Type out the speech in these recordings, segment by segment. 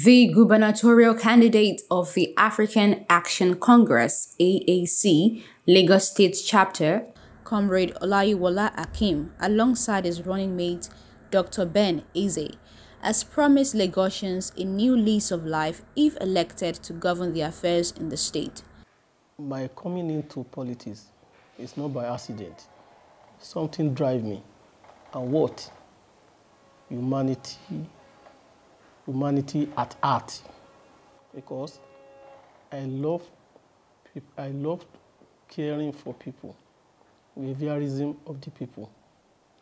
The gubernatorial candidate of the African Action Congress (AAC) Lagos State Chapter, Comrade Olayiwola Akeem, alongside his running mate Dr. Ben Eze, has promised Lagosians a new lease of life if elected to govern the affairs in the state. My coming into politics is not by accident. Something drives me. And what? Humanity at heart. Because I love caring for people. Behaviorism of the people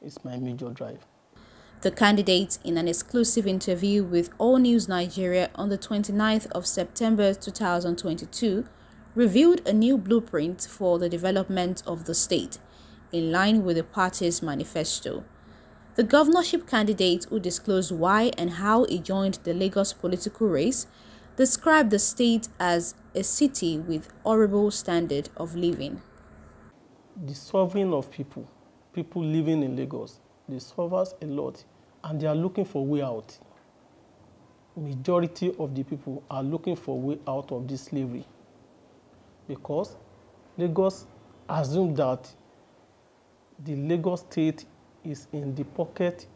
is my major drive. The candidate, in an exclusive interview with ALLNEWSNIGERIA on the 29th of September 2022, revealed a new blueprint for the development of the state, in line with the party's manifesto. The governorship candidate, who disclosed why and how he joined the Lagos political race, described the state as a city with horrible standard of living. The suffering of people living in Lagos, they suffer a lot, and they are looking for a way out. Majority of the people are looking for a way out of this slavery, because Lagos assumes that the Lagos state is in the pocket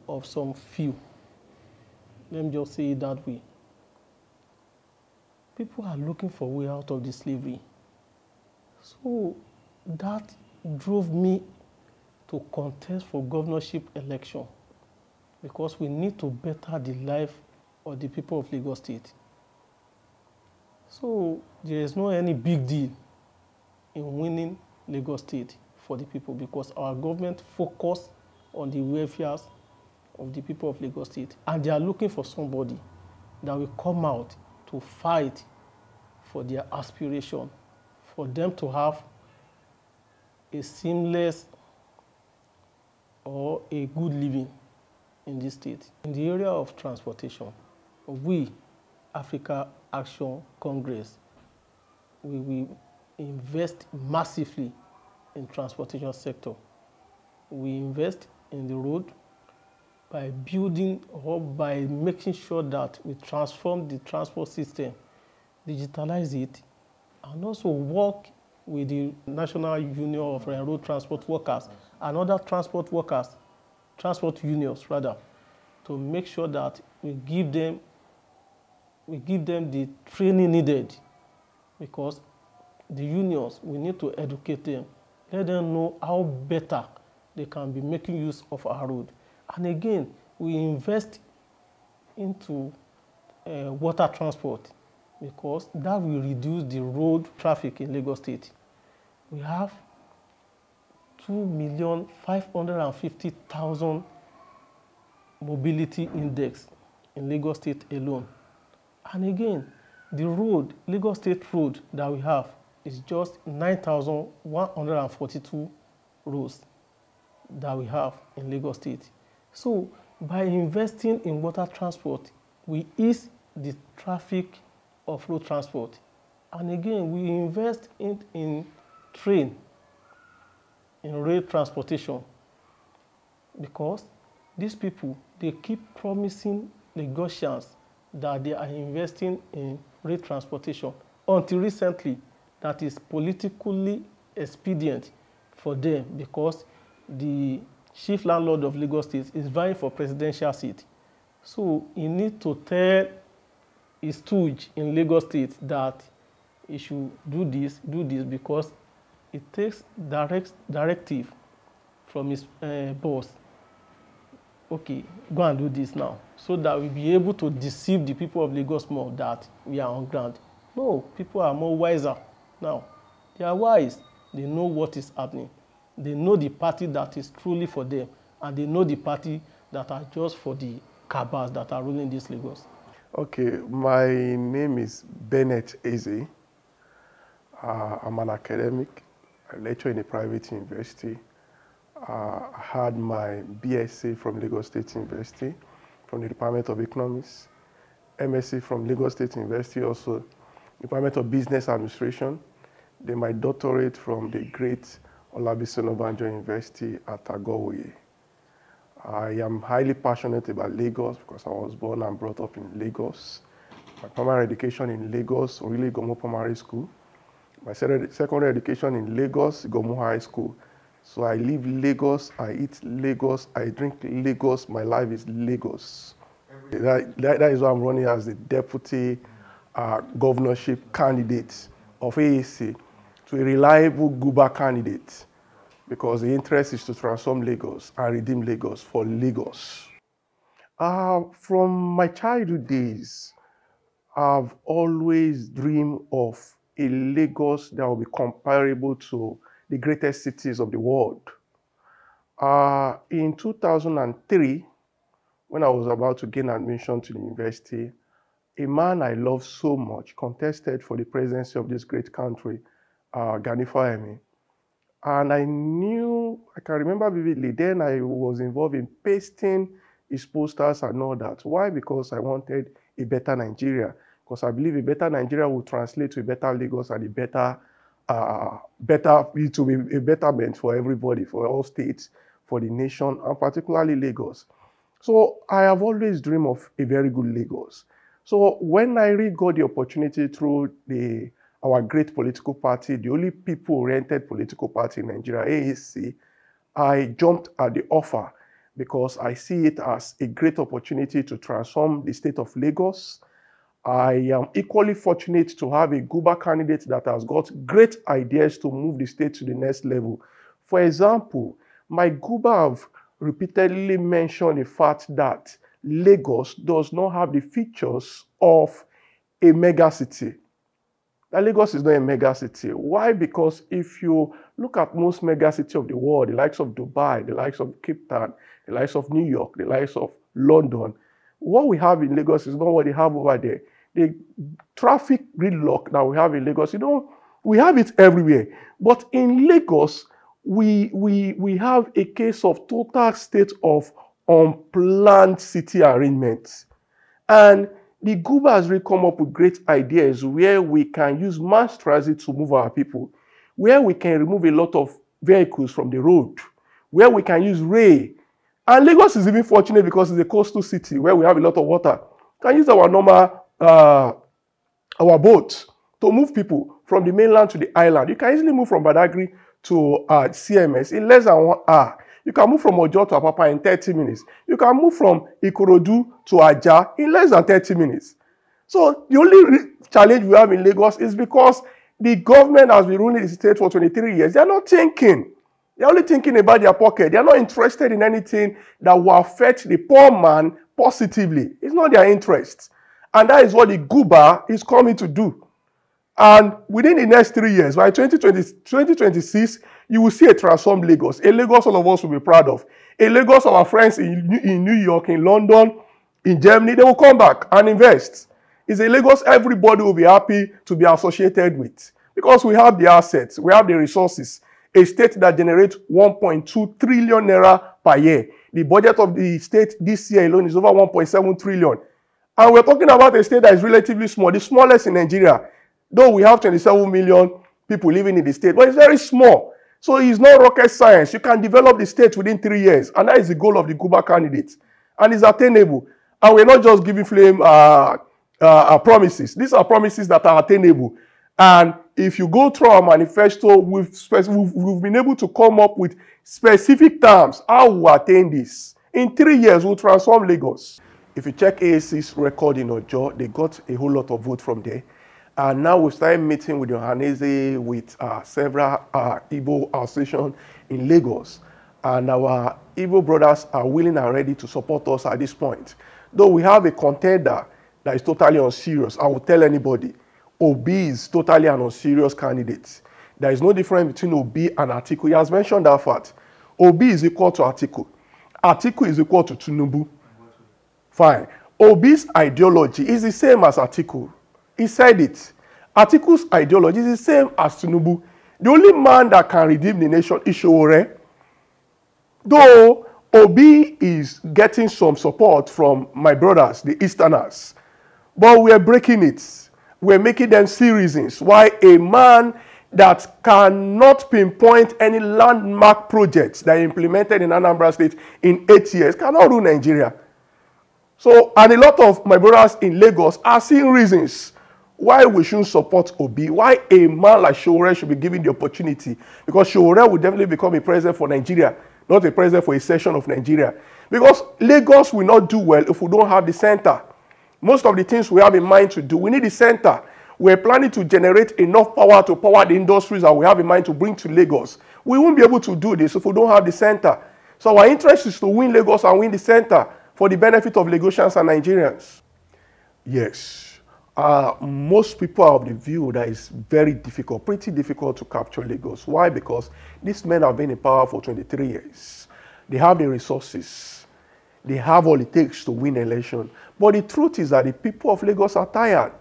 of some few. Let me just say it that way. People are looking for a way out of this slavery. So that drove me to contest for governorship election, because we need to better the life of the people of Lagos State. So there is no any big deal in winning Lagos State for the people, because our government focus on the welfare of the people of Lagos State, and they are looking for somebody that will come out to fight for their aspiration, for them to have a seamless or a good living in this state. In the area of transportation, we, Africa Action Congress, we will invest massively in transportation sector. We invest in the road by building or by making sure that we transform the transport system, digitalize it, and also work with the National Union of Road Transport Workers and other transport workers, transport unions rather, to make sure that we give them the training needed, because the unions, we need to educate them, let them know how better they can be making use of our road. And again, we invest into water transport, because that will reduce the road traffic in Lagos State. We have 2,550,000 mobility index in Lagos State alone. And again, the road, Lagos State road that we have is just 9,142 roads that we have in Lagos State. So by investing in water transport, we ease the traffic of road transport. And again, we invest in train, in rail transportation, because these people, they keep promising Lagosians that they are investing in rail transportation, until recently that is politically expedient for them, because the chief landlord of Lagos State is vying for presidential seat. So he needs to tell his stooge in Lagos State that he should do this, because it takes directive from his boss. Okay, go and do this now, so that we'll be able to deceive the people of Lagos more that we are on ground. No, people are more wiser now. They are wise. They know what is happening. They know the party that is truly for them, and they know the party that are just for the cabals that are ruling this Lagos. Okay, my name is Ben Eze. I'm an academic. I lecture in a private university. I had my BSc from Lagos State University, from the Department of Economics, MSc from Lagos State University, also Department of Business Administration, then my doctorate from the great Olabisi Onabanjo University at Agowoye. I am highly passionate about Lagos because I was born and brought up in Lagos. My primary education in Lagos, really Gomo Primary School. My secondary education in Lagos, Gomo High School. So I live Lagos, I eat Lagos, I drink Lagos, my life is Lagos. That is why I'm running as the deputy governorship candidate of AAC, to a reliable Guber candidate, because the interest is to transform Lagos and redeem Lagos for Lagos. From my childhood days, I've always dreamed of a Lagos that will be comparable to the greatest cities of the world. In 2003, when I was about to gain admission to the university, a man I love so much contested for the presidency of this great country, Ganifa. And I can remember vividly, then I was involved in pasting his posters and all that. Why? Because I wanted a better Nigeria. Because I believe a better Nigeria will translate to a better Lagos and it will be a betterment for everybody, for all states, for the nation, and particularly Lagos. So I have always dreamed of a very good Lagos. So when I really got the opportunity through our great political party, the only people-oriented political party in Nigeria, AAC, I jumped at the offer because I see it as a great opportunity to transform the state of Lagos. I am equally fortunate to have a Guber candidate that has got great ideas to move the state to the next level. For example, my Guber have repeatedly mentioned the fact that Lagos does not have the features of a megacity. That Lagos is not a megacity. Why? Because if you look at most megacities of the world, the likes of Dubai, the likes of Cape Town, the likes of New York, the likes of London, what we have in Lagos is not what they have over there. The traffic gridlock that we have in Lagos, we have it everywhere. But in Lagos, we have a case of total state of unplanned city arrangements. And the Guber has really come up with great ideas where we can use mass transit to move our people, where we can remove a lot of vehicles from the road, where we can use rail. And Lagos is even fortunate because it's a coastal city where we have a lot of water. We can use our normal, our boats to move people from the mainland to the island. You can easily move from Badagry to CMS in less than 1 hour. You can move from Ojo to Apapa in 30 minutes. You can move from Ikorodu to Aja in less than 30 minutes. So the only challenge we have in Lagos is because the government has been ruling the state for 23 years. They're not thinking. They're only thinking about their pocket. They're not interested in anything that will affect the poor man positively. It's not their interest. And that is what the Guber is coming to do. And within the next 3 years, by 2026, you will see a transformed Lagos. A Lagos all of us will be proud of. A Lagos our friends in New York, in London, in Germany, they will come back and invest. It's a Lagos everybody will be happy to be associated with. Because we have the assets, we have the resources. A state that generates 1.2 trillion naira per year. The budget of the state this year alone is over 1.7 trillion. And we're talking about a state that is relatively small, the smallest in Nigeria. Though we have 27 million people living in the state, but it's very small. So it's not rocket science. You can develop the state within 3 years. And that is the goal of the Guber candidates. And it's attainable. And we're not just giving flame promises. These are promises that are attainable. And if you go through our manifesto, we've been able to come up with specific terms how we attain this. In 3 years, we'll transform Lagos. If you check AAC's record in Ojo, they got a whole lot of vote from there. And now we started meeting with Yohanese, with several Igbo associations in Lagos. And our Igbo brothers are willing and ready to support us at this point. Though we have a contender that is totally unserious, I will tell anybody, Obi is totally an unserious candidate. There is no difference between Obi and Atiku. He has mentioned that fact. Obi is equal to Atiku. Atiku is equal to Tinubu. Fine. Obi's ideology is the same as Atiku. He said it. Atiku's ideology is the same as Tinubu. The only man that can redeem the nation is Sowore. Though Obi is getting some support from my brothers, the Easterners. But we are breaking it. We're making them see reasons why a man that cannot pinpoint any landmark projects that are implemented in Anambra State in 8 years cannot rule Nigeria. So, and a lot of my brothers in Lagos are seeing reasons why we shouldn't support Obi, why a man like Sowore should be given the opportunity, because Sowore will definitely become a president for Nigeria, not a president for a section of Nigeria. Because Lagos will not do well if we don't have the center. Most of the things we have in mind to do, we need the center. We're planning to generate enough power to power the industries that we have in mind to bring to Lagos. We won't be able to do this if we don't have the center. So our interest is to win Lagos and win the center for the benefit of Lagosians and Nigerians. Yes. Most people are of the view that it's very difficult, pretty difficult to capture Lagos. Why? Because these men have been in power for 23 years. They have the resources. They have all it takes to win an election. But the truth is that the people of Lagos are tired.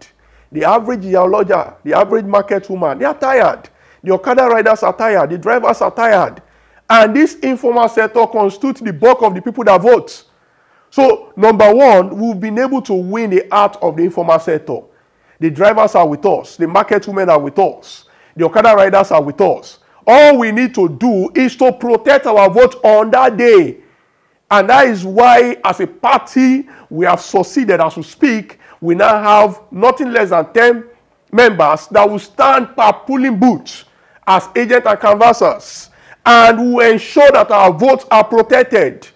The average geologist, the average market woman, they are tired. The Okada riders are tired. The drivers are tired. And this informal sector constitutes the bulk of the people that vote. So, number one, we've been able to win the heart of the informal sector. The drivers are with us. The market women are with us. The Okada riders are with us. All we need to do is to protect our vote on that day. And that is why, as a party, we have succeeded as we speak. We now have nothing less than 10 members that will stand per polling booth as agents and canvassers, and will ensure that our votes are protected.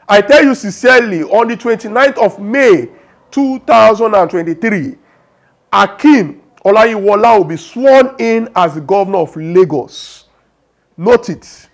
I tell you sincerely, on the 29th of May 2023, Akeem Olayiwola will be sworn in as the governor of Lagos. Note it.